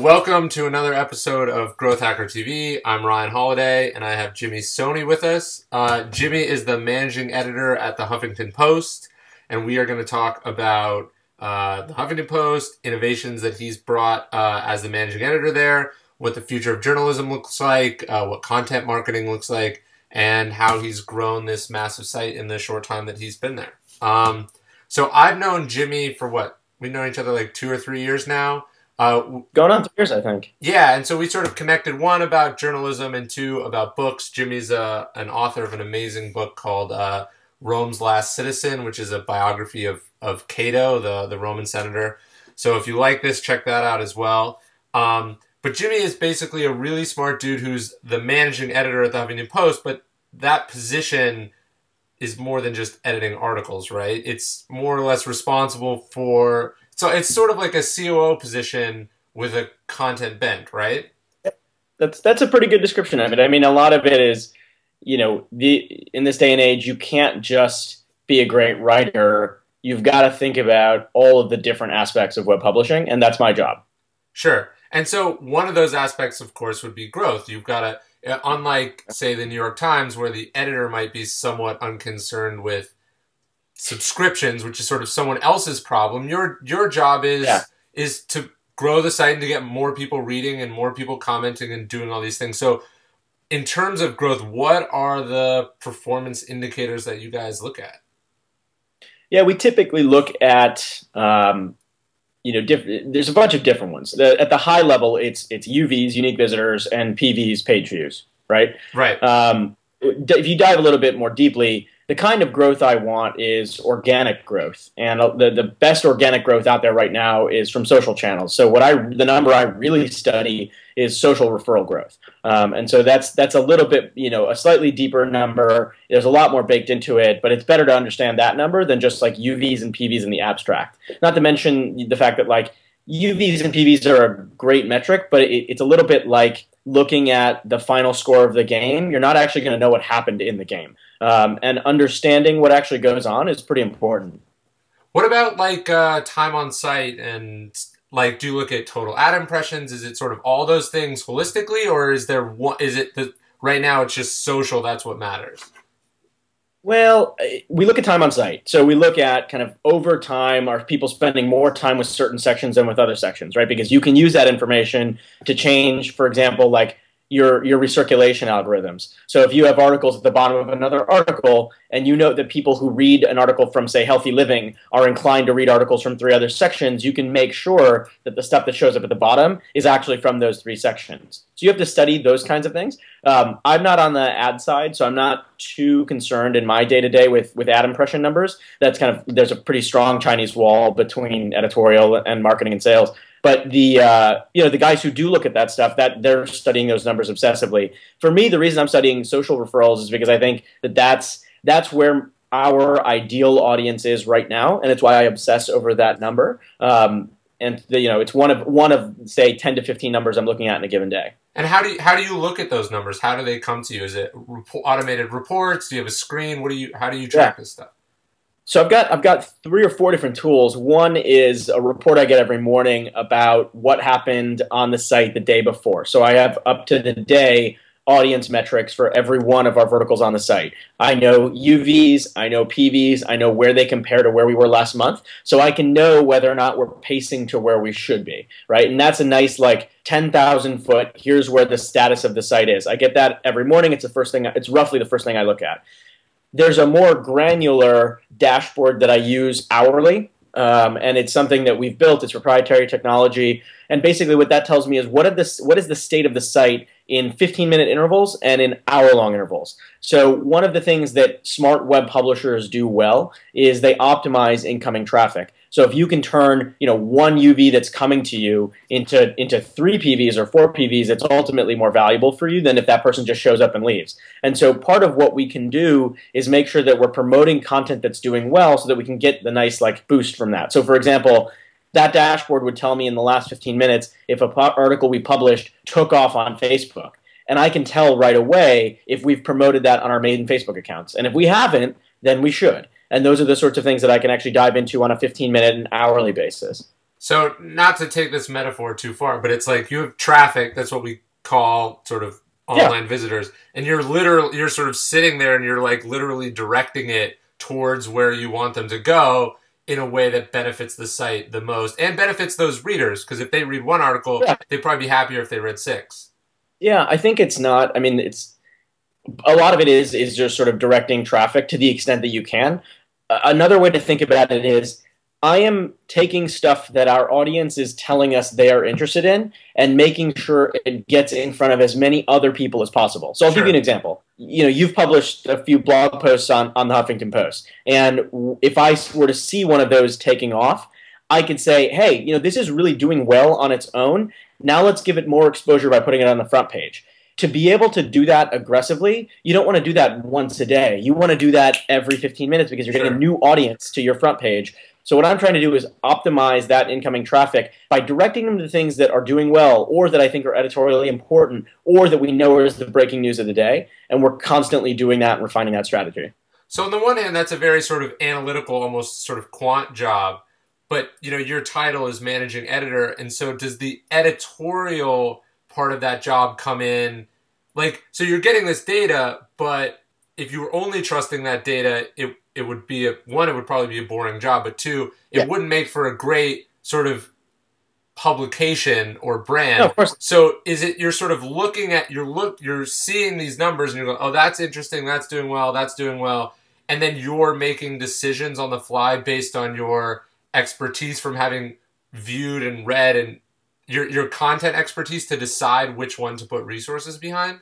Welcome to another episode of Growth Hacker TV. I'm Ryan Holiday, and I have Jimmy Soni with us. Jimmy is the managing editor at the Huffington Post, and we are going to talk about the Huffington Post, innovations that he's brought as the managing editor there, what the future of journalism looks like, what content marketing looks like, and how he's grown this massive site in the short time that he's been there. So I've known Jimmy for what? We've known each other like 2 or 3 years now. Going on 3 years, I think. Yeah, and so we sort of connected, one about journalism and two about books. Jimmy's an author of an amazing book called Rome's Last Citizen, which is a biography of Cato, the Roman senator. So if you like this, check that out as well. But Jimmy is basically a really smart dude who's the managing editor at the Huffington Post, but that position is more than just editing articles, right? It's more or less responsible for... So it's sort of like a COO position with a content bent, right? That's a pretty good description of it. I mean, a lot of it is, in this day and age, you can't just be a great writer. You've got to think about all of the different aspects of web publishing, and that's my job. Sure. And so one of those aspects, of course, would be growth. You've got to, unlike, say, the New York Times, where the editor might be somewhat unconcerned with subscriptions, which is sort of someone else's problem. Your job is to grow the site and to get more people reading and more people commenting and doing all these things. So in terms of growth, what are the performance indicators that you guys look at? Yeah, we typically look at there's a bunch of different ones. At the high level, it's UVs, unique visitors, and PVs, page views, right? Right. If you dive a little bit more deeply, the kind of growth I want is organic growth, and the best organic growth out there right now is from social channels. So the number I really study is social referral growth, and so that's a little bit a slightly deeper number. There's a lot more baked into it, but it's better to understand that number than just like UVs and PVs in the abstract. Not to mention the fact that like UVs and PVs are a great metric, but it's a little bit like looking at the final score of the game. You're not actually going to know what happened in the game. And understanding what actually goes on is pretty important. What about like time on site, and like, do you look at total ad impressions? Is it sort of all those things holistically, or is there one? Is it that right now it's just social? That's what matters. Well, we look at time on site. So we look at kind of over time, are people spending more time with certain sections than with other sections, right? Because you can use that information to change, for example, like your recirculation algorithms. So if you have articles at the bottom of another article, and you know that people who read an article from, say, Healthy Living are inclined to read articles from 3 other sections, you can make sure that the stuff that shows up at the bottom is actually from those 3 sections. So you have to study those kinds of things. I'm not on the ad side, so I'm not too concerned in my day-to-day with ad impression numbers. That's kind of, there's a pretty strong Chinese wall between editorial and marketing and sales. But the guys who do look at that stuff, that they're studying those numbers obsessively. For me, the reason I'm studying social referrals is because I think that that's where our ideal audience is right now, and it's why I obsess over that number. It's one of say 10 to 15 numbers I'm looking at in a given day. And how do you look at those numbers? How do they come to you? Is it automated reports? Do you have a screen? How do you track this stuff? So I've got 3 or 4 different tools. One is a report I get every morning about what happened on the site the day before. So I have up to the day audience metrics for every one of our verticals on the site. I know UVs, I know PVs, I know where they compare to where we were last month, so I can know whether or not we're pacing to where we should be, right? And that's a nice like 10,000 foot, here's where the status of the site is. I get that every morning. It's roughly the first thing I look at. There's a more granular dashboard that I use hourly, and it's something that we've built. It's proprietary technology, and basically what that tells me is what is the state of the site in 15-minute intervals and in hour-long intervals. So one of the things that smart web publishers do well is they optimize incoming traffic. So if you can turn one UV that's coming to you into 3 PVs or 4 PVs, it's ultimately more valuable for you than if that person just shows up and leaves. And so part of what we can do is make sure that we're promoting content that's doing well so that we can get the nice like boost from that. So for example, that dashboard would tell me in the last 15 minutes if an article we published took off on Facebook. And I can tell right away if we've promoted that on our main Facebook accounts. And if we haven't, then we should. And those are the sorts of things that I can actually dive into on a 15-minute and hourly basis. So not to take this metaphor too far, but it's like you have traffic. That's what we call sort of Yeah. online visitors, and you're sort of sitting there and you're like literally directing it towards where you want them to go in a way that benefits the site the most and benefits those readers, because if they read one article, Yeah. they'd probably be happier if they read six. Yeah, I think it's not. I mean, it's a lot of it is just sort of directing traffic to the extent that you can. Another way to think about it is I am taking stuff that our audience is telling us they are interested in and making sure it gets in front of as many other people as possible. So I'll give you an Sure. example. You know, you've published a few blog posts on the Huffington Post, and if I were to see one of those taking off, I could say, hey, you know, this is really doing well on its own. Now let's give it more exposure by putting it on the front page. To be able to do that aggressively, you don't want to do that once a day. You want to do that every 15 minutes because you're getting a Sure. new audience to your front page. So what I'm trying to do is optimize that incoming traffic by directing them to things that are doing well or that I think are editorially important or that we know is the breaking news of the day. And we're constantly doing that and refining that strategy. So on the one hand, that's a very sort of analytical, almost sort of quant job, but you know your title is managing editor, and so does the editorial part of that job come in? Like, so you're getting this data, but if you were only trusting that data, it would be one, it would probably be a boring job, but two, Yeah. it wouldn't make for a great sort of publication or No, brand. of course. So is it you're sort of looking at you're seeing these numbers and you're going, oh, that's interesting, that's doing well, and then you're making decisions on the fly based on your expertise from having viewed and read and your content expertise to decide which one to put resources behind?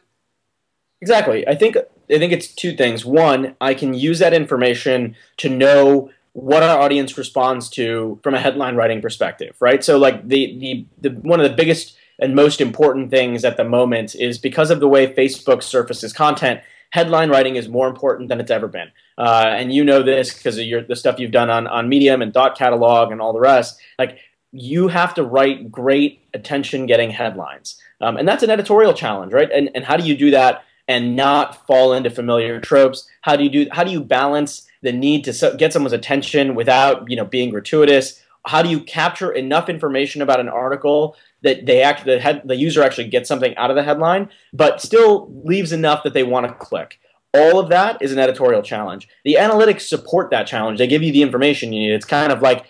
Exactly. I think it's two things. One, I can use that information to know what our audience responds to from a headline writing perspective, right? So like the one of the biggest and most important things at the moment is because of the way Facebook surfaces content, headline writing is more important than it's ever been. And you know this because of the stuff you've done on Medium and Dot Catalog and all the rest. Like you have to write great attention getting headlines. And that's an editorial challenge, right? And how do you do that and not fall into familiar tropes? How do you balance the need to get someone's attention without being gratuitous? How do you capture enough information about an article that the user actually gets something out of the headline, but still leaves enough that they want to click? All of that is an editorial challenge. The analytics support that challenge. They give you the information you need. It's kind of like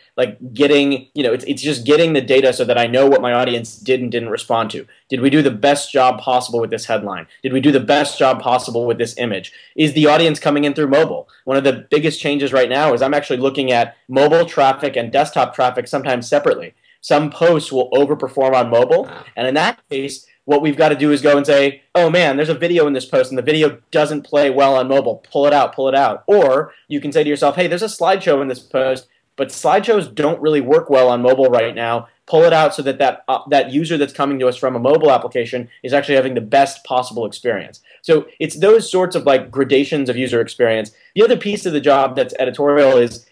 getting, it's just getting the data so that I know what my audience did and didn't respond to. Did we do the best job possible with this headline? Did we do the best job possible with this image? Is the audience coming in through mobile? One of the biggest changes right now is I'm actually looking at mobile traffic and desktop traffic sometimes separately. Some posts will overperform on mobile, and in that case, what we've got to do is go and say, oh man, there's a video in this post and the video doesn't play well on mobile. Pull it out, pull it out. Or you can say to yourself, hey, there's a slideshow in this post, but slideshows don't really work well on mobile right now. Pull it out so that user that's coming to us from a mobile application is actually having the best possible experience. So it's those sorts of like gradations of user experience. The other piece of the job that's editorial is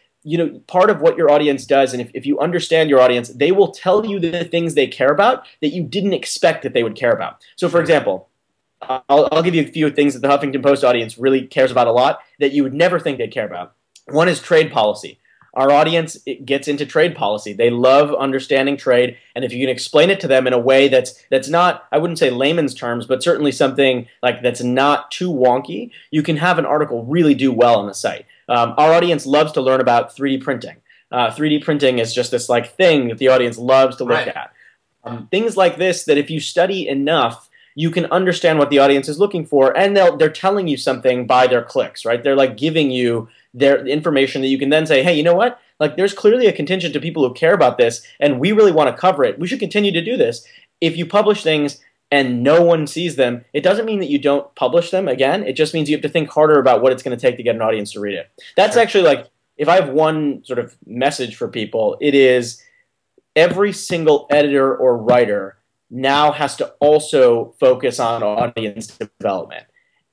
part of what your audience does, and if you understand your audience, they will tell you the things they care about that you didn't expect that they would care about. So, for example, I'll give you a few things that the Huffington Post audience really cares about a lot that you would never think they'd care about. One is trade policy. Our audience gets into trade policy. They love understanding trade, and if you can explain it to them in a way that's not, I wouldn't say layman's terms, but certainly something like that's not too wonky, you can have an article really do well on the site. Our audience loves to learn about 3D printing. 3D printing is just this like thing that the audience loves to look at. Things like this that if you study enough, you can understand what the audience is looking for, and they're telling you something by their clicks, right? They're like giving you their information that you can then say, hey, you know what? Like there's clearly a contingent of people who care about this, and we really want to cover it. We should continue to do this. If you publish things and no one sees them, it doesn't mean that you don't publish them again. It just means you have to think harder about what it's going to take to get an audience to read it. That's actually like, if I have one sort of message for people, it is every single editor or writer now has to also focus on audience development.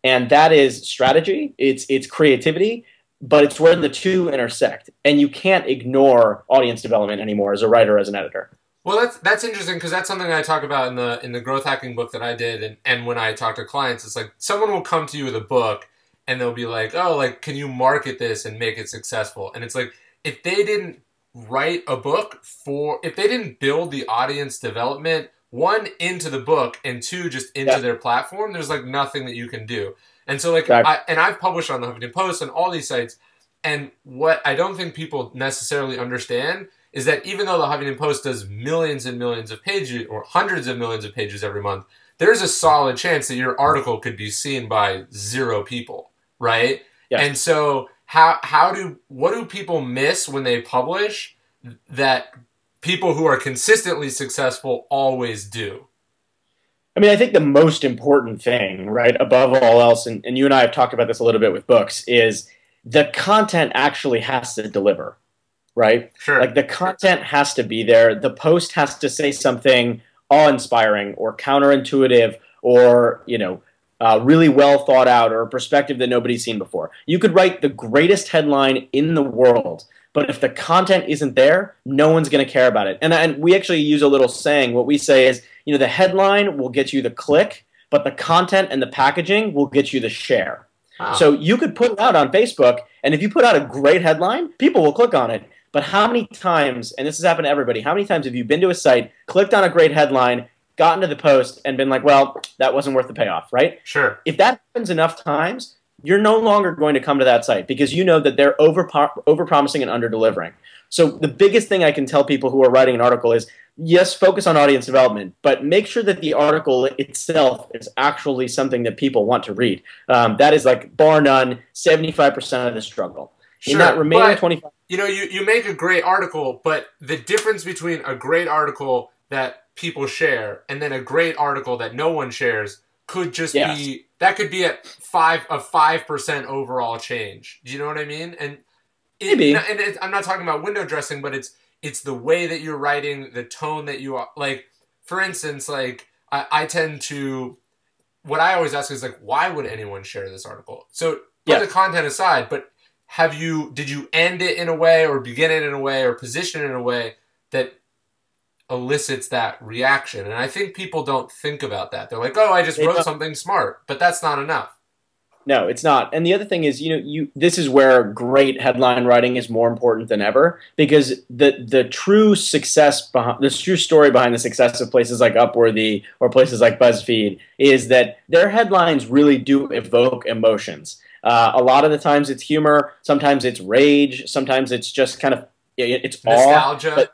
And that is strategy, it's creativity, but it's where the two intersect. And you can't ignore audience development anymore as a writer, as an editor. Well, that's interesting because that's something I talk about in the growth hacking book that I did, and when I talk to clients, it's like someone will come to you with a book and they'll be like, "Oh, like can you market this and make it successful?" And it's like if they didn't write a book for, if they didn't build the audience development, one, into the book, and two, just into their platform, there's like nothing that you can do. And so like, I've published on the Huffington Post and all these sites, and what I don't think people necessarily understand is that even though the Huffington Post does millions and millions of pages, or hundreds of millions of pages every month, there's a solid chance that your article could be seen by 0 people, right? Yes. And so what do people miss when they publish that people who are consistently successful always do? I mean, I think the most important thing, right, above all else, and you and I have talked about this a little bit with books, is the content actually has to deliver, right? Sure. Like the content has to be there. The post has to say something awe-inspiring or counterintuitive or, really well thought out, or a perspective that nobody's seen before. You could write the greatest headline in the world, but if the content isn't there, no one's going to care about it. And we actually use a little saying. What we say is, the headline will get you the click, but the content and the packaging will get you the share. Wow. So you could put it out on Facebook, and if you put out a great headline, people will click on it. But how many times, and this has happened to everybody, how many times have you been to a site, clicked on a great headline, gotten to the post, and been like, well, that wasn't worth the payoff, right? Sure. If that happens enough times, you're no longer going to come to that site because you know that they're over-promising and under-delivering. So the biggest thing I can tell people who are writing an article is, yes, focus on audience development, but make sure that the article itself is actually something that people want to read. That is, like, bar none, 75% of the struggle. Sure, in that remaining 25%. You make a great article, but the difference between a great article that people share and then a great article that no one shares could just be, that could be at 5% overall change. Do you know what I mean? And maybe. And I'm not talking about window dressing, but it's the way that you're writing, the tone that you are. Like, for instance, like I tend to, what I always ask is like, why would anyone share this article? So put the content aside, but did you end it in a way or begin it in a way or position it in a way that elicits that reaction? And I think people don't think about that. They're like, oh, I just wrote something smart, but that's not enough. No, it's not. And the other thing is, this is where great headline writing is more important than ever, because the true success the true story behind the success of places like Upworthy or places like BuzzFeed is that their headlines really do evoke emotions. A lot of the times it's humor, sometimes it's rage, sometimes it's just kind of it's nostalgia.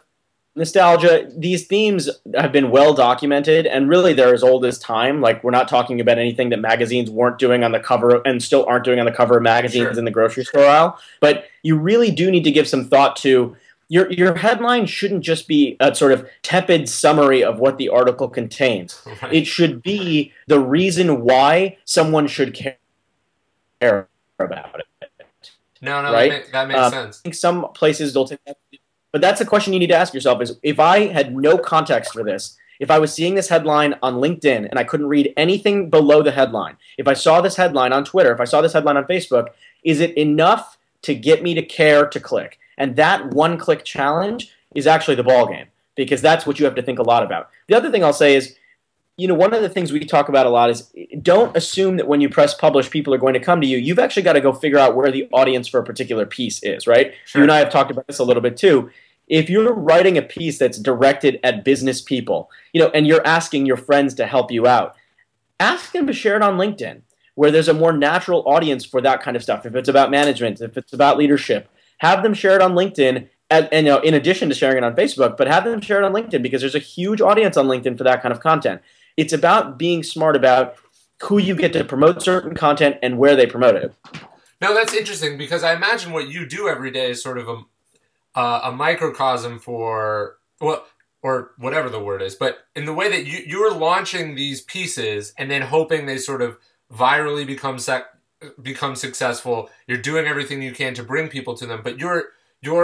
Nostalgia. These themes have been well documented, and really they're as old as time. Like, we're not talking about anything that magazines weren't doing on the cover and still aren't doing on the cover of magazines in the grocery store aisle. But you really do need to give some thought to your headline. Shouldn't just be a sort of tepid summary of what the article contains. Right. It should be the reason why someone should care about it. No, right? that makes sense. I think some places don't take that. But that's a question you need to ask yourself is, if I had no context for this, if I was seeing this headline on LinkedIn and I couldn't read anything below the headline, if I saw this headline on Twitter, if I saw this headline on Facebook, is it enough to get me to care to click? And that one-click challenge is actually the ballgame, because that's what you have to think a lot about. The other thing I'll say is, one of the things we talk about a lot is, don't assume that when you press publish, people are going to come to you. You've actually got to go figure out where the audience for a particular piece is, right? Sure. You and I have talked about this a little bit too. If you're writing a piece that's directed at business people, and you're asking your friends to help you out, ask them to share it on LinkedIn, where there's a more natural audience for that kind of stuff. If it's about management, if it's about leadership, have them share it on LinkedIn. And in addition to sharing it on Facebook, but have them share it on LinkedIn, because there's a huge audience on LinkedIn for that kind of content. It's about being smart about who you get to promote certain content and where they promote it. No, that's interesting, because I imagine what you do every day is sort of a microcosm for, well, or whatever the word is, but in the way that you're launching these pieces and then hoping they sort of virally become successful. You're doing everything you can to bring people to them, but you're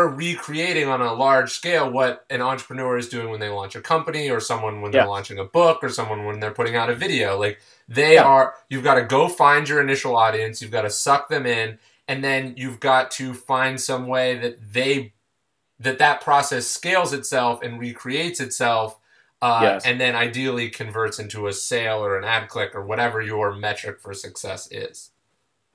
recreating on a large scale what an entrepreneur is doing when they launch a company, or someone when they're launching a book, or someone when they're putting out a video. Like, you've got to go find your initial audience, you've got to suck them in, and then you've got to find some way that that process scales itself and recreates itself, and then ideally converts into a sale or an ad click or whatever your metric for success is.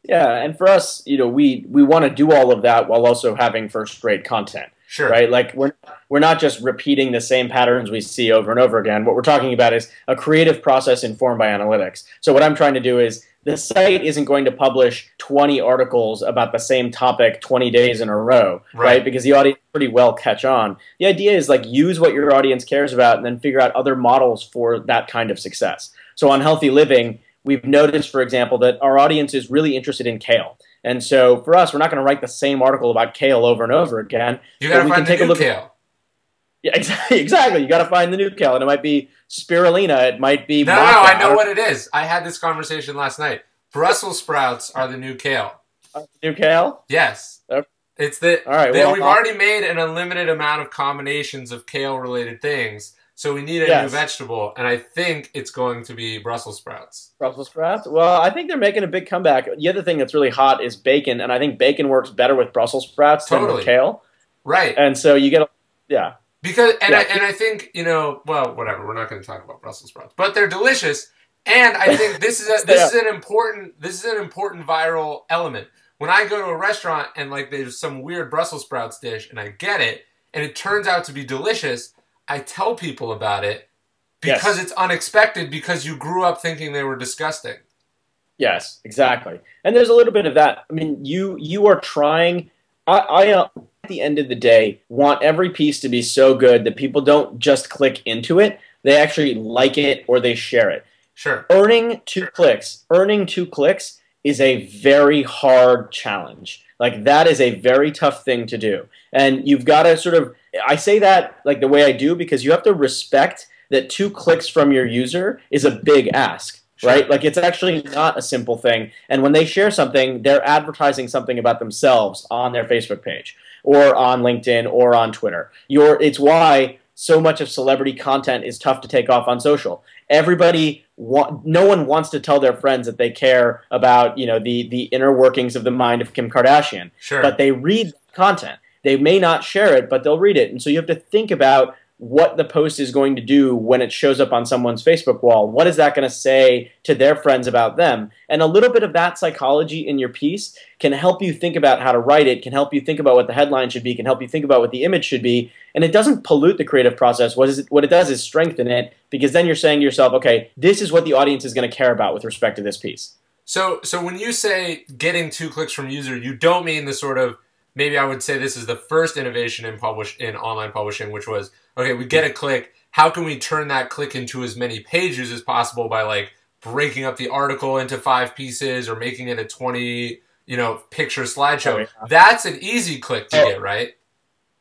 Yeah, and for us, we want to do all of that while also having first-rate content. Sure. right? Like we're not just repeating the same patterns we see over and over again. What we're talking about is a creative process informed by analytics. So what I'm trying to do is the site isn't going to publish 20 articles about the same topic 20 days in a row, right? Right. Because the audience pretty well catch on. The idea is like use what your audience cares about and then figure out other models for that kind of success. So on Healthy Living, we've noticed, for example, that our audience is really interested in kale. And so for us, we're not going to write the same article about kale over and over again. You got to we find can the take a new look kale. at, yeah, exactly. You got to find the new kale, and it might be spirulina, it might be No, maca. no, I know what it is. I had this conversation last night. Brussels sprouts are the new kale. New kale? Yes. Okay. It's the All right. we've already made an unlimited amount of combinations of kale related things. So we need a new vegetable, and I think it's going to be Brussels sprouts. Brussels sprouts? Well, I think they're making a big comeback. The other thing that's really hot is bacon, and I think bacon works better with Brussels sprouts than with kale. Right. And so you get yeah. Because I think, well, whatever, we're not going to talk about Brussels sprouts, but they're delicious, and I think this is an important viral element. When I go to a restaurant and like there's some weird Brussels sprouts dish and I get it and it turns out to be delicious, I tell people about it because it's unexpected, because you grew up thinking they were disgusting. Yes, exactly. And there's a little bit of that. I mean, you are trying. I at the end of the day want every piece to be so good that people don't just click into it; they actually like it or they share it. Sure. Earning two clicks is a very hard challenge. Like that is a very tough thing to do, and you've got to sort of. I say that like the way I do because you have to respect that 2 clicks from your user is a big ask. Sure. Right? Like it's actually not a simple thing. And when they share something, they're advertising something about themselves on their Facebook page or on LinkedIn or on Twitter. It's why so much of celebrity content is tough to take off on social. No one wants to tell their friends that they care about, the inner workings of the mind of Kim Kardashian. Sure. But they read content. They may not share it, but they'll read it. And so you have to think about what the post is going to do when it shows up on someone's Facebook wall. What is that going to say to their friends about them? And a little bit of that psychology in your piece can help you think about how to write it, can help you think about what the headline should be, can help you think about what the image should be. And it doesn't pollute the creative process. What it does is strengthen it, because then you're saying to yourself, okay, this is what the audience is going to care about with respect to this piece. So when you say getting 2 clicks from user, you don't mean the sort of, maybe I would say this is the first innovation in online publishing, which was, okay, we get a click. How can we turn that click into as many page views as possible by like breaking up the article into 5 pieces or making it a 20, picture slideshow? Oh, yeah. That's an easy click to get, right?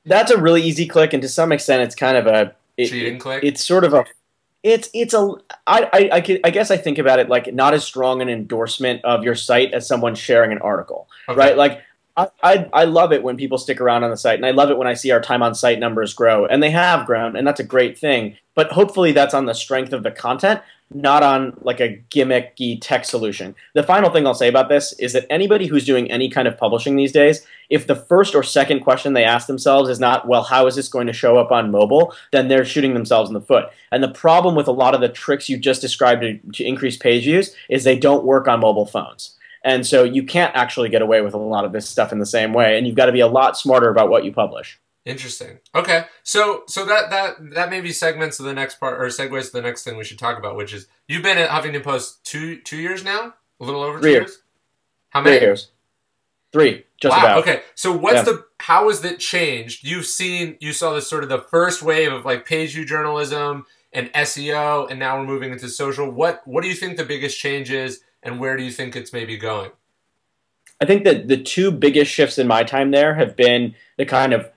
That's a really easy click, and to some extent, it's kind of cheating click. It's sort of I guess I think about it like not as strong an endorsement of your site as someone sharing an article, right? Like. I love it when people stick around on the site, and I love it when I see our time on site numbers grow, and they have grown, and that's a great thing. But hopefully that's on the strength of the content, not on like a gimmicky tech solution. The final thing I'll say about this is that anybody who's doing any kind of publishing these days, if the first or second question they ask themselves is not, well, how is this going to show up on mobile, then they're shooting themselves in the foot. And the problem with a lot of the tricks you just described to increase page views is they don't work on mobile phones. And so you can't actually get away with a lot of this stuff in the same way, and you've got to be a lot smarter about what you publish. Interesting. Okay, so that maybe segments to the next part, or segues to the next thing we should talk about, which is you've been at Huffington Post two years now, a little over 2 years. How many? 3 years. 3, just wow. about. Okay, so how has it changed? You saw this sort of the first wave of like page view journalism and SEO, and now we're moving into social. What do you think the biggest change is? And where do you think it's maybe going? I think that the 2 biggest shifts in my time there have been the kind of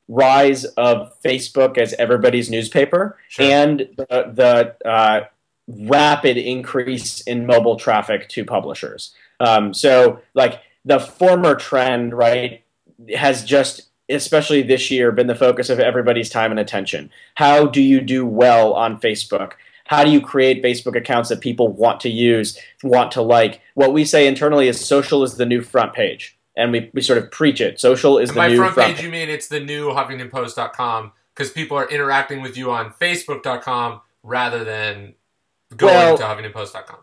rise of Facebook as everybody's newspaper, sure, and the rapid increase in mobile traffic to publishers. So like the former trend, right, has just, especially this year, been the focus of everybody's time and attention. How do you do well on Facebook? How do you create Facebook accounts that people want to use, want to like? What we say internally is social is the new front page. And we sort of preach it. Social is the new front page. By front page, you mean it's the new HuffingtonPost.com, because people are interacting with you on Facebook.com rather than going to HuffingtonPost.com.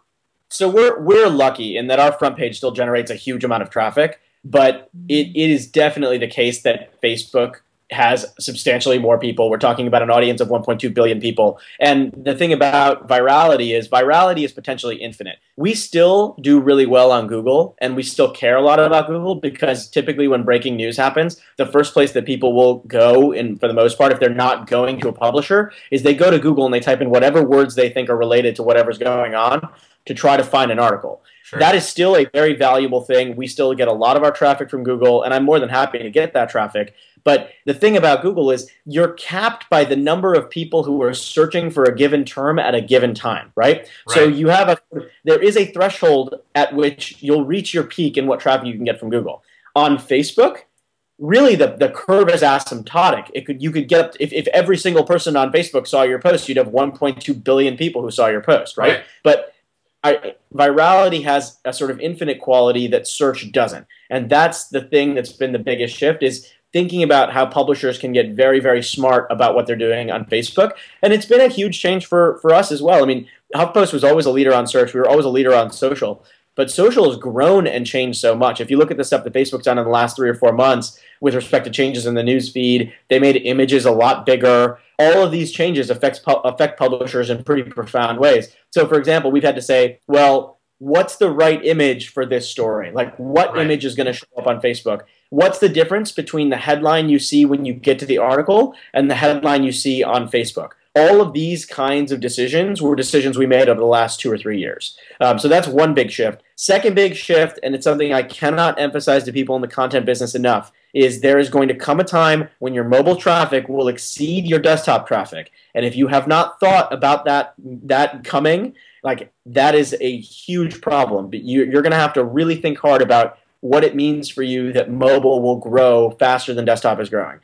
So we're lucky in that our front page still generates a huge amount of traffic, but it is definitely the case that Facebook has substantially more people. We're talking about an audience of 1.2 billion people. And the thing about virality is potentially infinite. We still do really well on Google, and we still care a lot about Google because typically when breaking news happens, the first place that people will go, and for the most part, if they're not going to a publisher, is they go to Google and they type in whatever words they think are related to whatever's going on to try to find an article. Sure. That is still a very valuable thing. We still get a lot of our traffic from Google, and I'm more than happy to get that traffic. But the thing about Google is you're capped by the number of people who are searching for a given term at a given time, right? So you have there is a threshold at which you'll reach your peak in what traffic you can get from Google. On Facebook, really the curve is asymptotic. You could get up if every single person on Facebook saw your post, you'd have 1.2 billion people who saw your post, right? But virality has a sort of infinite quality that search doesn't. And that's the thing that's been the biggest shift, is thinking about how publishers can get very, very smart about what they're doing on Facebook. And it's been a huge change for us as well. I mean, HuffPost was always a leader on search. We were always a leader on social. But social has grown and changed so much. If you look at the stuff that Facebook's done in the last 3 or 4 months with respect to changes in the news feed, they made images a lot bigger. All of these changes affect publishers in pretty profound ways. So, for example, we've had to say, well, what's the right image for this story? Like, what image is going to show up on Facebook? What's the difference between the headline you see when you get to the article and the headline you see on Facebook? All of these kinds of decisions were decisions we made over the last 2 or 3 years. So that's one big shift. Second big shift, and it's something I cannot emphasize to people in the content business enough, is there is going to come a time when your mobile traffic will exceed your desktop traffic. And if you have not thought about that coming, like, that is a huge problem. But you're going to have to really think hard about what it means for you that mobile will grow faster than desktop is growing.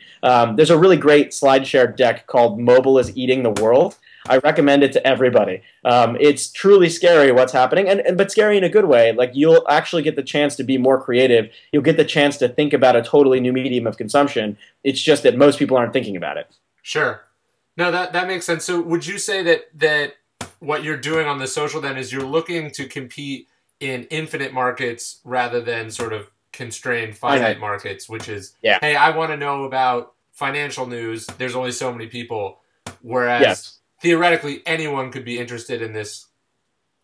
There's a really great SlideShare deck called Mobile is Eating the World. I recommend it to everybody. It's truly scary what's happening, but scary in a good way. Like, you'll actually get the chance to be more creative. You'll get the chance to think about a totally new medium of consumption. It's just that most people aren't thinking about it. Sure. No, that makes sense. So would you say that what you're doing on the social then is you're looking to compete in infinite markets rather than sort of constrained finite markets, which is, hey, I want to know about financial news. There's only so many people. Whereas theoretically, anyone could be interested in this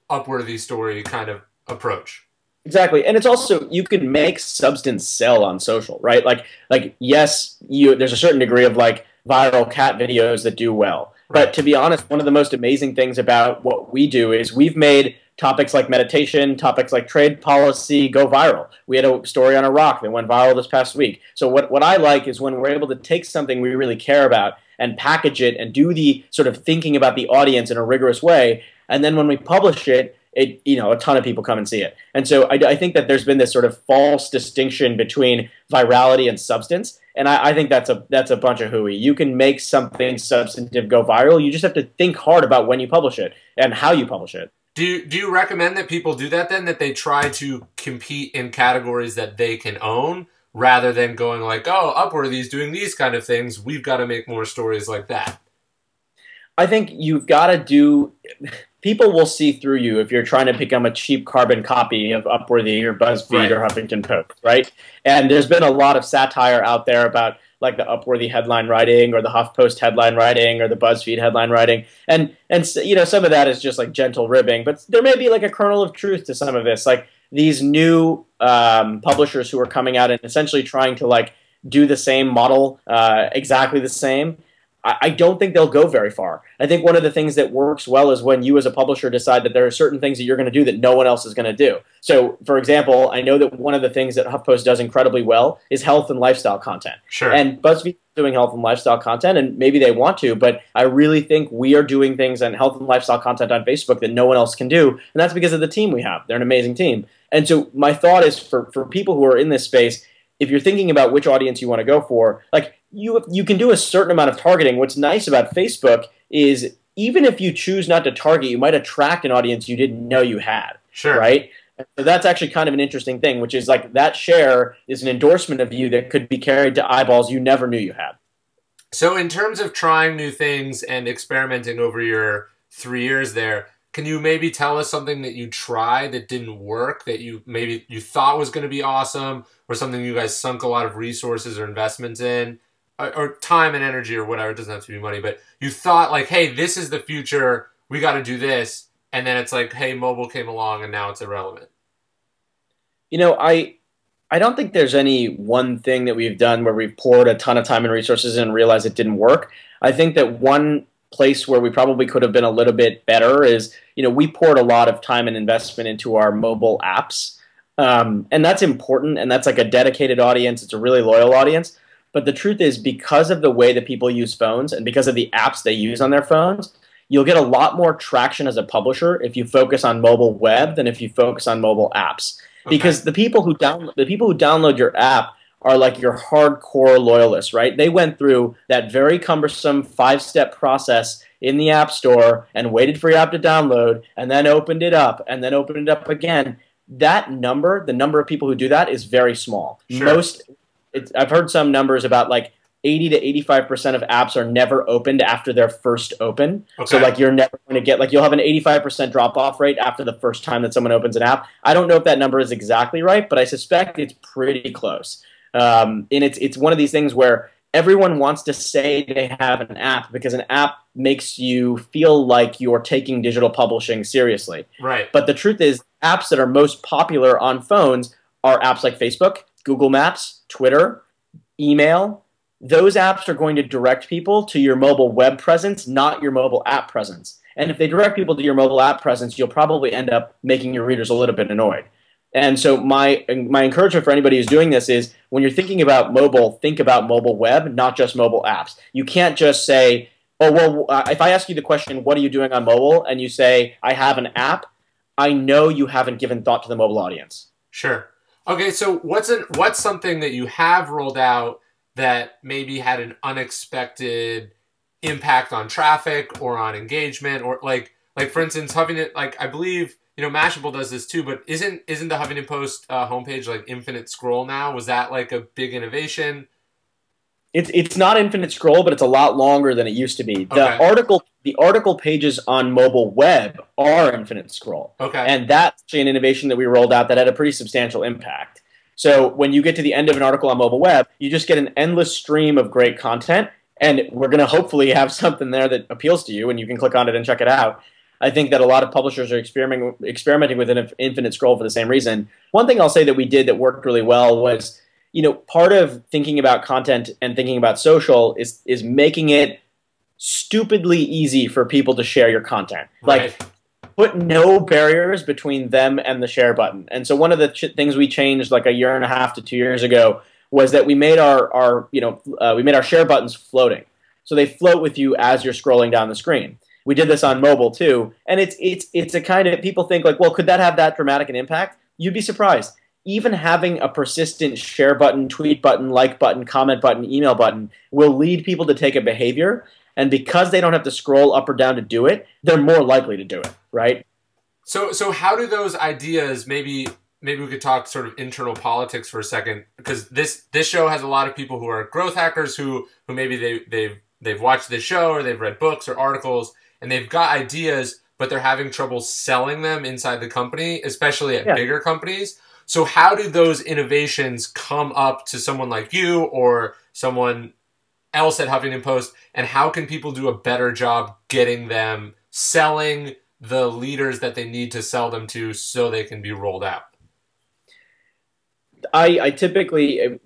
Upworthy story kind of approach. Exactly. And it's also, you can make substance sell on social, right? Like yes, there's a certain degree of like viral cat videos that do well. Right. But to be honest, one of the most amazing things about what we do is we've made topics like meditation, topics like trade policy go viral. We had a story on Iraq that went viral this past week. So what I like is when we're able to take something we really care about and package it and do the sort of thinking about the audience in a rigorous way, and then when we publish it, a ton of people come and see it. And so I think that there's been this sort of false distinction between virality and substance, and I think that's a bunch of hooey. You can make something substantive go viral. You just have to think hard about when you publish it and how you publish it. Do you recommend that people do that then, that they try to compete in categories that they can own rather than going like, oh, Upworthy's doing these kind of things, we've got to make more stories like that? I think you've got to do – people will see through you if you're trying to become a cheap carbon copy of Upworthy or BuzzFeed or Huffington Post, right? And there's been a lot of satire out there about – like the Upworthy headline writing or the HuffPost headline writing or the BuzzFeed headline writing. And some of that is just like gentle ribbing, but there may be like a kernel of truth to some of this. Like these new publishers who are coming out and essentially trying to like do the same model, exactly the same. I don't think they'll go very far. I think one of the things that works well is when you as a publisher decide that there are certain things that you're going to do that no one else is going to do. So, for example, I know that one of the things that HuffPost does incredibly well is health and lifestyle content. Sure. And BuzzFeed is doing health and lifestyle content, and maybe they want to, but I really think we are doing things on health and lifestyle content on Facebook that no one else can do, and that's because of the team we have. They're an amazing team. And so my thought is for people who are in this space, if you're thinking about which audience you want to go for, like you can do a certain amount of targeting. What's nice about Facebook is even if you choose not to target, you might attract an audience you didn't know you had. Sure. Right? And so that's actually kind of an interesting thing, which is like that share is an endorsement of you that could be carried to eyeballs you never knew you had. So in terms of trying new things and experimenting over your 3 years there, can you maybe tell us something that you tried that didn't work, that you thought was going to be awesome, or something you guys sunk a lot of resources or investments in, or time and energy or whatever. It doesn't have to be money, but you thought like, hey, this is the future. We got to do this. And then it's like, hey, mobile came along and now it's irrelevant. You know, I don't think there's any one thing that we've done where we've poured a ton of time and resources in and realized it didn't work. I think that one place where we probably could have been a little bit better is, we poured a lot of time and investment into our mobile apps. And that's important, and that's like a dedicated audience. It's a really loyal audience. But the truth is, because of the way that people use phones and because of the apps they use on their phones, you'll get a lot more traction as a publisher if you focus on mobile web than if you focus on mobile apps. Okay. Because the people who download your app are like your hardcore loyalists, right? They went through that very cumbersome 5-step process in the App Store and waited for your app to download and then opened it up and then opened it up again. That number, the number of people who do that, is very small. Sure. I've heard some numbers about like 80 to 85% of apps are never opened after their first open. Okay. So like you're never going to get, like, you'll have an 85% drop off rate after the first time that someone opens an app. I don't know if that number is exactly right, but I suspect it's pretty close. And it's one of these things where everyone wants to say they have an app because an app makes you feel like you're taking digital publishing seriously. Right. But the truth is, apps that are most popular on phones are apps like Facebook, Google Maps, Twitter, email. Those apps are going to direct people to your mobile web presence, not your mobile app presence. And if they direct people to your mobile app presence, you'll probably end up making your readers a little bit annoyed. And so my encouragement for anybody who's doing this is, when you're thinking about mobile, think about mobile web, not just mobile apps. You can't just say, oh, well, if I ask you the question, what are you doing on mobile? And you say, I have an app, I know you haven't given thought to the mobile audience. Sure. Okay, so what's something that you have rolled out that maybe had an unexpected impact on traffic or on engagement, or like for instance, Huffington, like I believe, Mashable does this too, but isn't the Huffington Post homepage like infinite scroll now? Was that like a big innovation? It's not infinite scroll, but it's a lot longer than it used to be. Okay. The article pages on mobile web are infinite scroll. Okay. And that's actually an innovation that we rolled out that had a pretty substantial impact. So when you get to the end of an article on mobile web, you just get an endless stream of great content, and we're going to hopefully have something there that appeals to you, and you can click on it and check it out. I think that a lot of publishers are experimenting with an infinite scroll for the same reason. One thing I'll say that we did that worked really well was, part of thinking about content and thinking about social is making it stupidly easy for people to share your content. Right. Like, put no barriers between them and the share button. And so one of the things we changed like a year and a half to 2 years ago was that we made our share buttons floating. So they float with you as you're scrolling down the screen. We did this on mobile too, and it's a kind of, people think like, well, could that have that dramatic an impact? You'd be surprised. Even having a persistent share button, tweet button, like button, comment button, email button will lead people to take a behavior. And because they don't have to scroll up or down to do it, they're more likely to do it, right? So how do those ideas, maybe we could talk sort of internal politics for a second, because this show has a lot of people who are growth hackers who maybe they've watched this show or they've read books or articles and they've got ideas, but they're having trouble selling them inside the company, especially at bigger companies. So how do those innovations come up to someone like you or someone else at Huffington Post, and how can people do a better job getting them selling the leaders that they need to sell them to so they can be rolled out? I typically,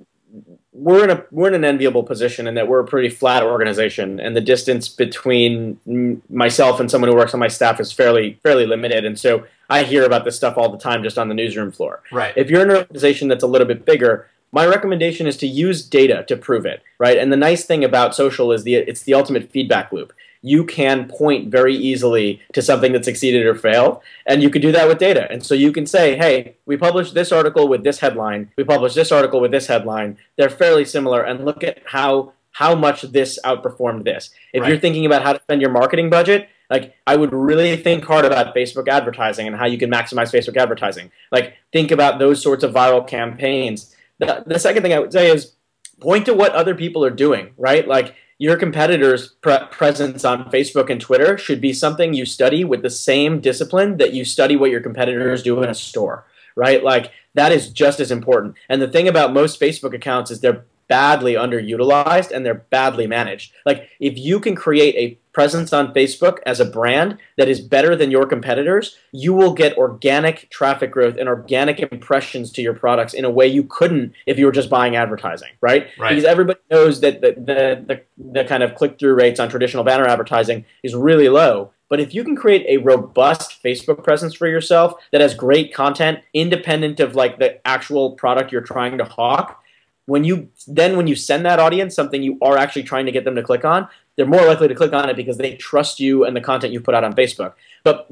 we're in an enviable position in that we're a pretty flat organization, and the distance between myself and someone who works on my staff is fairly limited, and so I hear about this stuff all the time just on the newsroom floor. Right. If you're in an organization that's a little bit bigger, my recommendation is to use data to prove it, right? And the nice thing about social is it's the ultimate feedback loop. You can point very easily to something that succeeded or failed, and you can do that with data. And so you can say, hey, we published this article with this headline, we published this article with this headline, they're fairly similar, and look at how much this outperformed this. If you're thinking about how to spend your marketing budget, like, I would really think hard about Facebook advertising and how you can maximize Facebook advertising. Like, think about those sorts of viral campaigns. The second thing I would say is point to what other people are doing, right? Like, your competitors' presence on Facebook and Twitter should be something you study with the same discipline that you study what your competitors do in a store, right? Like, that is just as important. And the thing about most Facebook accounts is they're badly underutilized and they're badly managed. Like if you can create a presence on Facebook as a brand that is better than your competitors, you will get organic traffic growth and organic impressions to your products in a way you couldn't if you were just buying advertising, right? Because everybody knows that the kind of click-through rates on traditional banner advertising is really low. But if you can create a robust Facebook presence for yourself that has great content, independent of like the actual product you're trying to hawk, when you send that audience something you are actually trying to get them to click on, they're more likely to click on it because they trust you and the content you put out on Facebook. But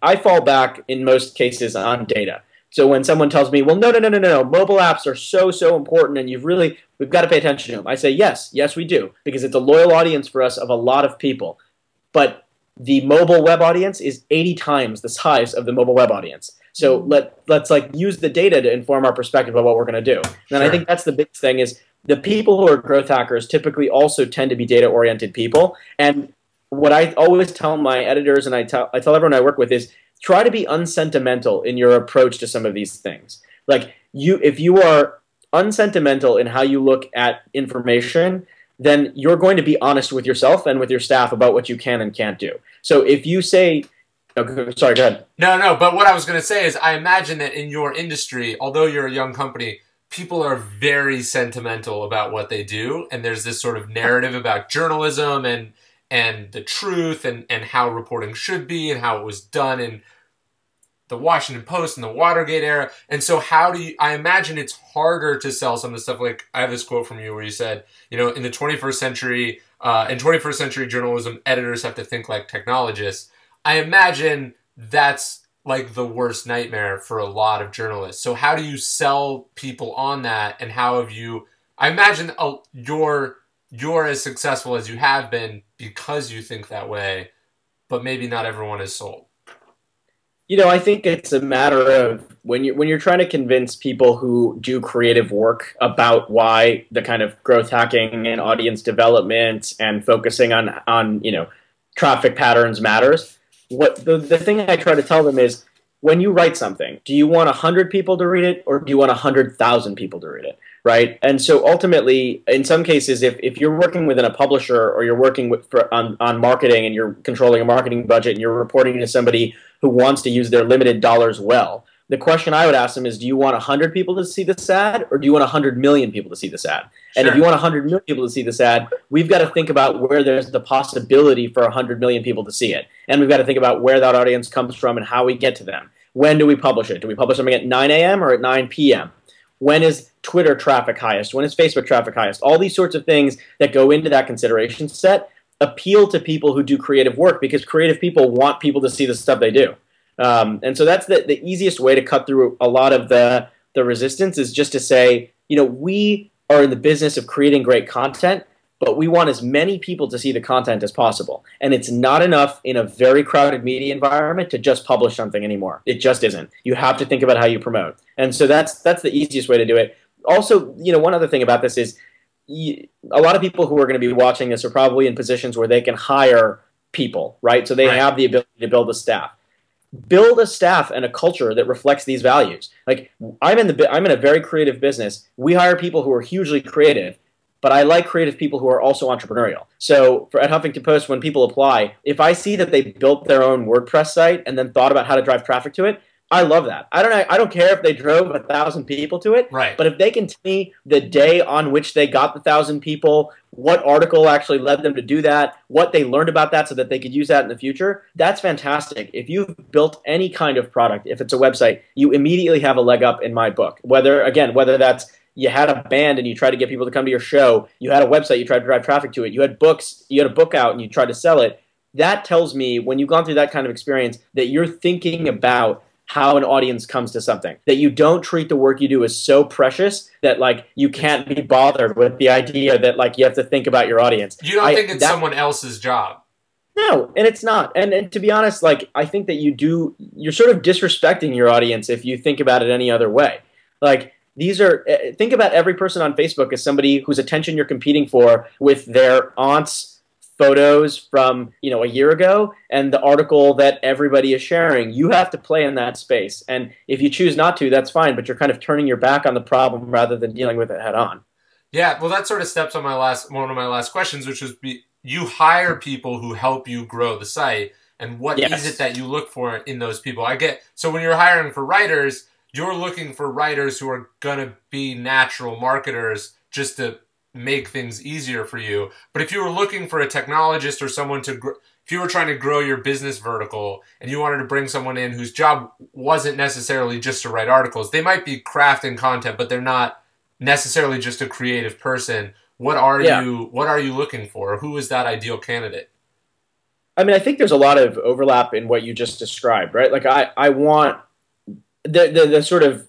I fall back in most cases on data. So when someone tells me, well, no, mobile apps are so important and we've got to pay attention to them, I say, yes, we do, because it's a loyal audience for us of a lot of people. But the mobile web audience is 80 times the size of the mobile web audience. So let's like use the data to inform our perspective of what we're going to do. And I think that's the big thing is the people who are growth hackers typically also tend to be data-oriented people. And what I always tell my editors and I tell everyone I work with is try to be unsentimental in your approach to some of these things. Like if you are unsentimental in how you look at information, then you're going to be honest with yourself and with your staff about what you can and can't do. So if you say, sorry, go ahead. No, but what I was going to say is I imagine that in your industry, although you're a young company, people are very sentimental about what they do. And there's this sort of narrative about journalism and the truth and how reporting should be and how it was done in the Washington Post and the Watergate era. And so I imagine it's harder to sell some of the stuff. Like I have this quote from you where you said, in the 21st century, in 21st century journalism, editors have to think like technologists. I imagine that's like the worst nightmare for a lot of journalists. So how do you sell people on that? And how have you, I imagine you're as successful as you have been because you think that way, but maybe not everyone is sold. I think it's a matter of when you're trying to convince people who do creative work about why the kind of growth hacking and audience development and focusing on traffic patterns matters. What the thing I try to tell them is when you write something, do you want 100 people to read it or do you want 100,000 people to read it? Right? And so ultimately, in some cases, if you're working within a publisher or you're working on marketing and you're controlling a marketing budget and you're reporting to somebody who wants to use their limited dollars well, the question I would ask them is, do you want 100 people to see this ad or do you want 100 million people to see this ad? And if you want 100 million people to see this ad, we've got to think about where there's the possibility for 100 million people to see it. And we've got to think about where that audience comes from and how we get to them. When do we publish it? Do we publish something at 9 a.m. or at 9 p.m.? When is Twitter traffic highest? When is Facebook traffic highest? All these sorts of things that go into that consideration set appeal to people who do creative work because creative people want people to see the stuff they do. And so that's the easiest way to cut through a lot of the resistance is just to say, we are in the business of creating great content, but we want as many people to see the content as possible. And it's not enough in a very crowded media environment to just publish something anymore. It just isn't. You have to think about how you promote. And so that's the easiest way to do it. Also, one other thing about this is a lot of people who are going to be watching this are probably in positions where they can hire people, right? So they have the ability to build a staff. Build a staff and a culture that reflects these values. Like I'm in a very creative business. We hire people who are hugely creative, but I like creative people who are also entrepreneurial. So at Huffington Post, when people apply, if I see that they built their own WordPress site and then thought about how to drive traffic to it, I love that. I don't care if they drove 1,000 people to it, right? But if they can tell me the day on which they got the 1,000 people, what article actually led them to do that, what they learned about that so that they could use that in the future, that's fantastic. If you've built any kind of product, if it's a website, you immediately have a leg up in my book. Whether that's you had a band and you tried to get people to come to your show, you had a website, you tried to drive traffic to it, you had books, you had a book out and you tried to sell it, that tells me when you've gone through that kind of experience that you're thinking about how an audience comes to something, that you don't treat the work you do as so precious that like you can't be bothered with the idea that like you have to think about your audience. You don't think it's someone else's job? No, and it's not. And to be honest, like I think that you're sort of disrespecting your audience if you think about it any other way. Like think about every person on Facebook as somebody whose attention you're competing for with their aunt's photos from a year ago and the article that everybody is sharing. You have to play in that space, and if you choose not to, that's fine, but you're kind of turning your back on the problem rather than dealing with it head on. Yeah, well, that sort of steps on one of my last questions, which was you hire people who help you grow the site, and what is it Yes. that you look for in those people? I get so when you're hiring for writers, you're looking for writers who are gonna be natural marketers just to make things easier for you. But if you were looking for a technologist or someone if you were trying to grow your business vertical and you wanted to bring someone in whose job wasn't necessarily just to write articles, they might be crafting content, but they're not necessarily just a creative person. Yeah. What are you looking for? Who is that ideal candidate? I mean, I think there's a lot of overlap in what you just described, right? Like I want the sort of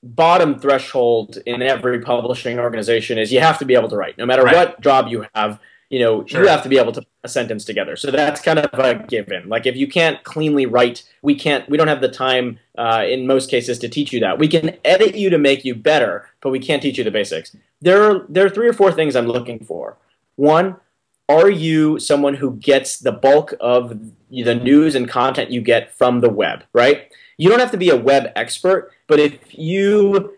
bottom threshold in every publishing organization is you have to be able to write. No matter Right. what job you have, you Sure. have to be able to put a sentence together. So that's kind of a given. Like if you can't cleanly write, we don't have the time in most cases to teach you that. We can edit you to make you better, but we can't teach you the basics. There are three or four things I'm looking for. One, are you someone who gets the bulk of the news and content you get from the web, right? You don't have to be a web expert, but if you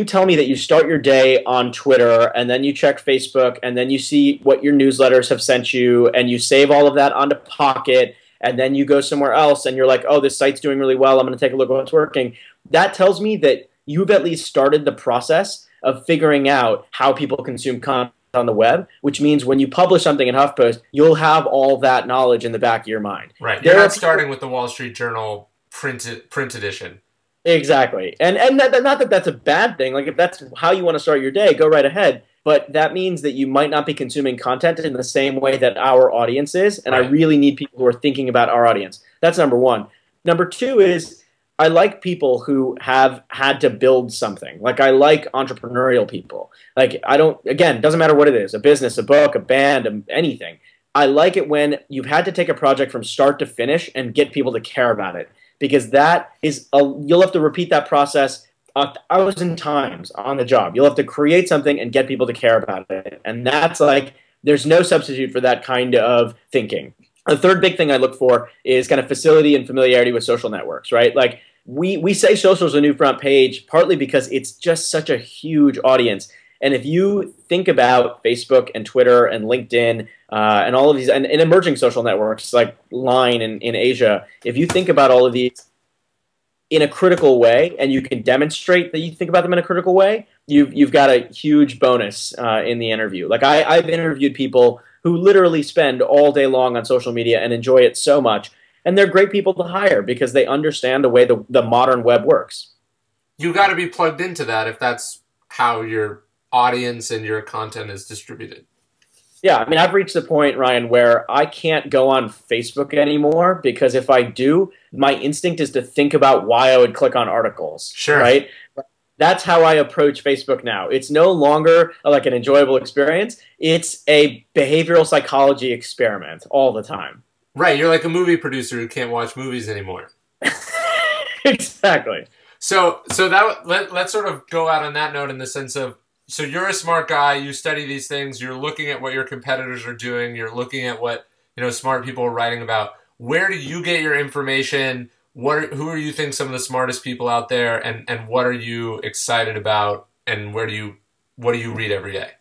tell me that you start your day on Twitter and then you check Facebook and then you see what your newsletters have sent you and you save all of that onto Pocket and then you go somewhere else and you're like, oh, this site's doing really well, I'm going to take a look at what's working. That tells me that you've at least started the process of figuring out how people consume content on the web, which means when you publish something in HuffPost, you'll have all that knowledge in the back of your mind. Right. You're There are not people, starting with the Wall Street Journal print edition. exactly, and not that that's a bad thing. Like if that's how you want to start your day, go right ahead. But that means that you might not be consuming content in the same way that our audience is, and I Right. really need people who are thinking about our audience. That's number one. Number two is I like people who have had to build something. Like I like entrepreneurial people. Like I don't, again, doesn't matter what it is, a business, a book, a band, anything. I like it when you've had to take a project from start to finish and get people to care about it because that is you'll have to repeat that process 1,000 times on the job. You'll have to create something and get people to care about it. And that's like there's no substitute for that kind of thinking. The third big thing I look for is kind of facility and familiarity with social networks, right? Like we say social is a new front page partly because it's just such a huge audience. And if you think about Facebook and Twitter and LinkedIn and all of these and emerging social networks like Line in Asia, if you think about all of these in a critical way and you can demonstrate that you think about them in a critical way, you've got a huge bonus in the interview. Like I've interviewed people who literally spend all day long on social media and enjoy it so much. And they're great people to hire because they understand the way the modern web works. You got to be plugged into that if that's how your audience and your content is distributed. Yeah, I mean, I've reached the point, Ryan, where I can't go on Facebook anymore because if I do, my instinct is to think about why I would click on articles. Sure. Right? That's how I approach Facebook now. It's no longer like an enjoyable experience. It's a behavioral psychology experiment all the time. Right. You're like a movie producer who can't watch movies anymore. Exactly. So let's sort of go out on that note in the sense of, so you're a smart guy, you study these things, you're looking at what your competitors are doing, you're looking at what, smart people are writing about. Where do you get your information? Who are you think some of the smartest people out there, and what are you excited about, and what do you read every day?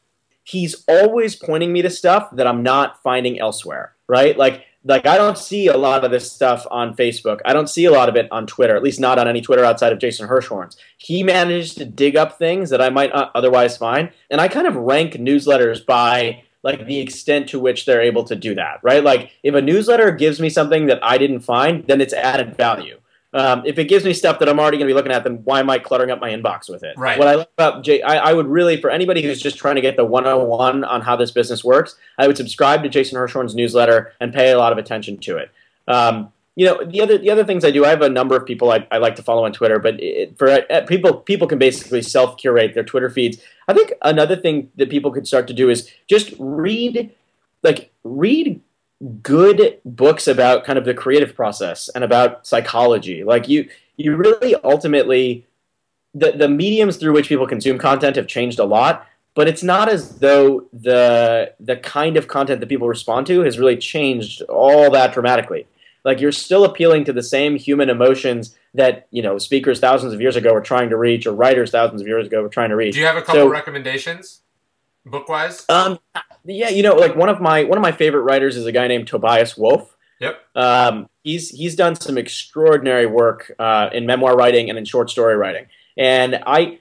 He's always pointing me to stuff that I'm not finding elsewhere, right? Like I don't see a lot of this stuff on Facebook. I don't see a lot of it on Twitter, at least not on any Twitter outside of Jason Hirschhorn's. He managed to dig up things that I might not otherwise find, and I kind of rank newsletters by like the extent to which they're able to do that, right? Like if a newsletter gives me something that I didn't find, then it's added value. If it gives me stuff that I'm already going to be looking at, then why am I cluttering up my inbox with it? Right. What I like about I would really, for anybody who's just trying to get the 101 on how this business works, I would subscribe to Jason Hirschhorn's newsletter and pay a lot of attention to it. The other things I do, I have a number of people I like to follow on Twitter, but people can basically self-curate their Twitter feeds. I think another thing that people could start to do is just read good books about kind of the creative process and about psychology. Like you really ultimately the mediums through which people consume content have changed a lot, but it's not as though the kind of content that people respond to has really changed all that dramatically. Like you're still appealing to the same human emotions that, speakers thousands of years ago were trying to reach, or writers thousands of years ago were trying to Do reach. you have a couple So, recommendations, book wise? yeah, like one of my favorite writers is a guy named Tobias Wolff. Yep. He's done some extraordinary work in memoir writing and in short story writing, and I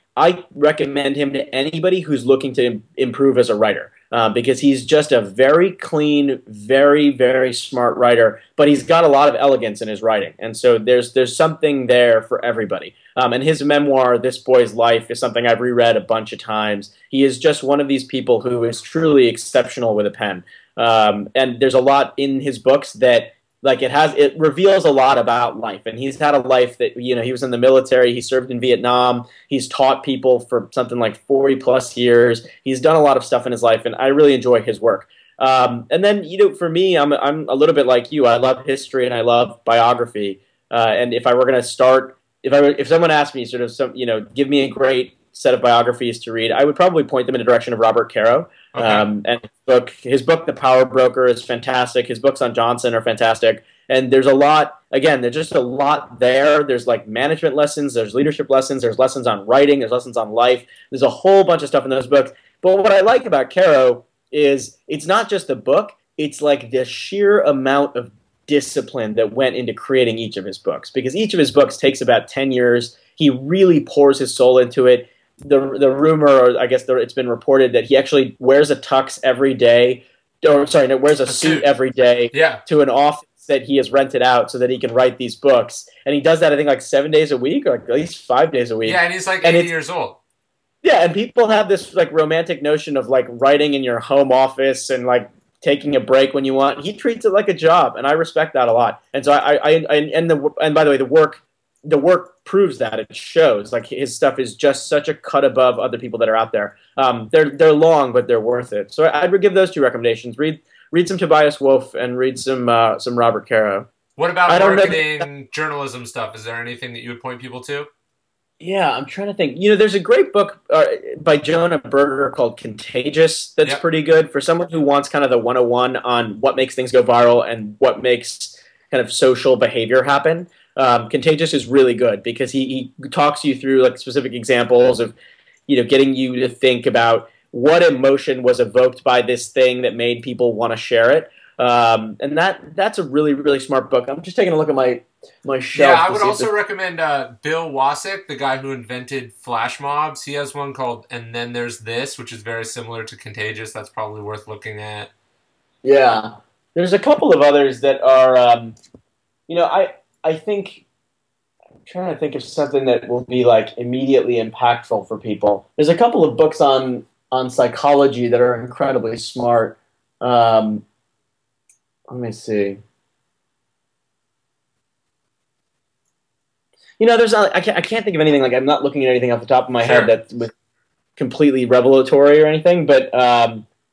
recommend him to anybody who's looking to improve as a writer. Because he's just a very clean, very, very smart writer, but he's got a lot of elegance in his writing, and so there's something there for everybody. And his memoir, This Boy's Life, is something I've reread a bunch of times. He is just one of these people who is truly exceptional with a pen. And there's a lot in his books that like it reveals a lot about life, and he's had a life that he was in the military, he served in Vietnam, he's taught people for something like 40 plus years, he's done a lot of stuff in his life, and I really enjoy his work. And then for me, I'm a little bit like you. I love history and I love biography, and if I were going to start, if someone asked me sort of give me a great set of biographies to read, I would probably point them in the direction of Robert Caro. Okay. And his book, The Power Broker, is fantastic. His books on Johnson are fantastic. And there's a lot, again, there's just a lot there. There's like management lessons, there's leadership lessons, there's lessons on writing, there's lessons on life. There's a whole bunch of stuff in those books. But what I like about Caro is it's not just the book, it's like the sheer amount of discipline that went into creating each of his books. Because each of his books takes about 10 years. He really pours his soul into it. The rumor, or I guess it's been reported, that he actually wears a tux every day, wears a suit every day to an office that he has rented out so that he can write these books. And he does that, I think, like 7 days a week, or like at least 5 days a week. Yeah, and he's like 80 years old. Yeah, and people have this like romantic notion of like writing in your home office and like taking a break when you want. He treats it like a job, and I respect that a lot. And so and by the way, the work proves that. It shows like his stuff is just such a cut above other people that are out there. They're long, but they're worth it. So I would give those two recommendations. Read some Tobias Wolff and read some Robert Caro. What about marketing, journalism stuff? Is there anything that you would point people to? Yeah, I'm trying to think. There's a great book by Jonah Berger called Contagious that's pretty good for someone who wants kind of the 101 on what makes things go viral and what makes kind of social behavior happen. Contagious is really good because he talks you through like specific examples of getting you to think about what emotion was evoked by this thing that made people want to share it. And that's a really, really smart book. I'm just taking a look at my shelf. Yeah, I would also recommend Bill Wasik, the guy who invented flash mobs. He has one called And Then There's This, which is very similar to Contagious. That's probably worth looking at. Yeah. There's a couple of others that are, I think, I'm trying to think of something that will be like immediately impactful for people. There's a couple of books on psychology that are incredibly smart. Let me see. I can't think of anything. Like I'm not looking at anything off the top of my head that's completely revelatory or anything. But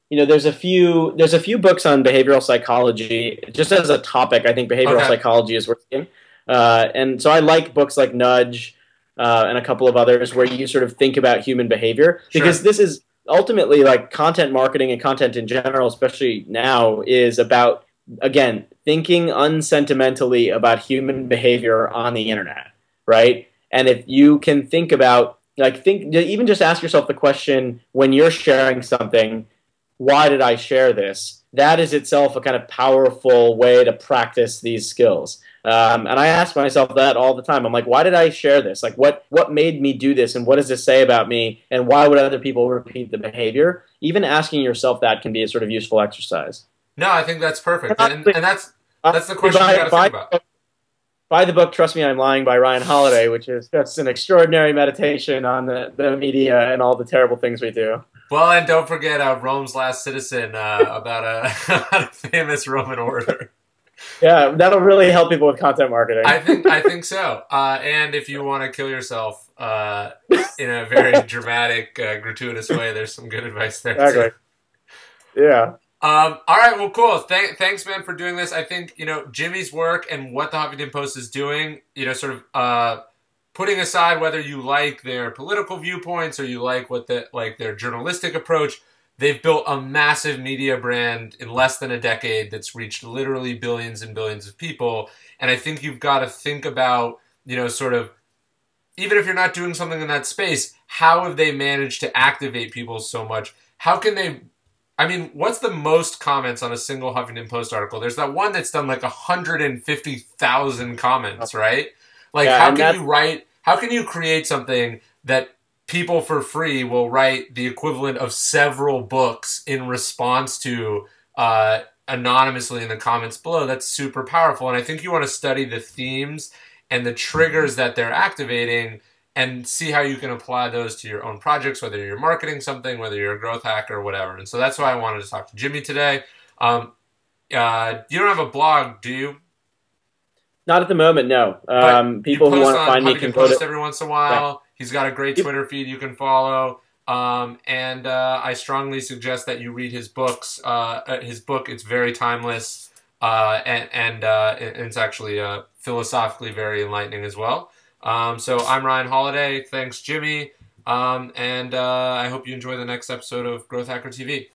there's a few books on behavioral psychology. Just as a topic, I think behavioral psychology is worth reading. And so I like books like Nudge and a couple of others where you sort of think about human behavior because this is ultimately like content marketing and content in general, especially now, is about, again, thinking unsentimentally about human behavior on the internet, right? And if you can think about, even just ask yourself the question when you're sharing something, why did I share this? That is itself a kind of powerful way to practice these skills. And I ask myself that all the time. I'm like, why did I share this? Like, what made me do this? And what does this say about me? And why would other people repeat the behavior? Even asking yourself that can be a sort of useful exercise. No, I think that's perfect. And that's the question you got to think about. Buy the book, Trust Me, I'm Lying by Ryan Holiday, which is just an extraordinary meditation on the media and all the terrible things we do. Well, and don't forget Rome's Last Citizen about a famous Roman orator. Yeah, that'll really help people with content marketing. I think so. And if you want to kill yourself in a very dramatic, gratuitous way, there's some good advice there too. Yeah. All right. Well, cool. Thanks, man, for doing this. I think Jimmy's work and what the Huffington Post is doing. Sort of putting aside whether you like their political viewpoints or you like their journalistic approach. they've built a massive media brand in less than a decade that's reached literally billions and billions of people. And I think you've got to think about, sort of, even if you're not doing something in that space, how have they managed to activate people so much? How can they, I mean, what's the most comments on a single Huffington Post article? There's that one that's done like 150,000 comments, right? Like, Yeah, how can you create something that people for free will write the equivalent of several books in response to anonymously in the comments below? That's super powerful. And I think you want to study the themes and the triggers that they're activating and see how you can apply those to your own projects, whether you're marketing something, whether you're a growth hacker or whatever. And so that's why I wanted to talk to Jimmy today. You don't have a blog, do you? Not at the moment, no. People who want to find me can post every once in a while. Yeah. He's got a great Twitter feed you can follow. And I strongly suggest that you read his books. His book, it's very timeless, and it's actually philosophically very enlightening as well. So I'm Ryan Holiday. Thanks, Jimmy. And I hope you enjoy the next episode of Growth Hacker TV.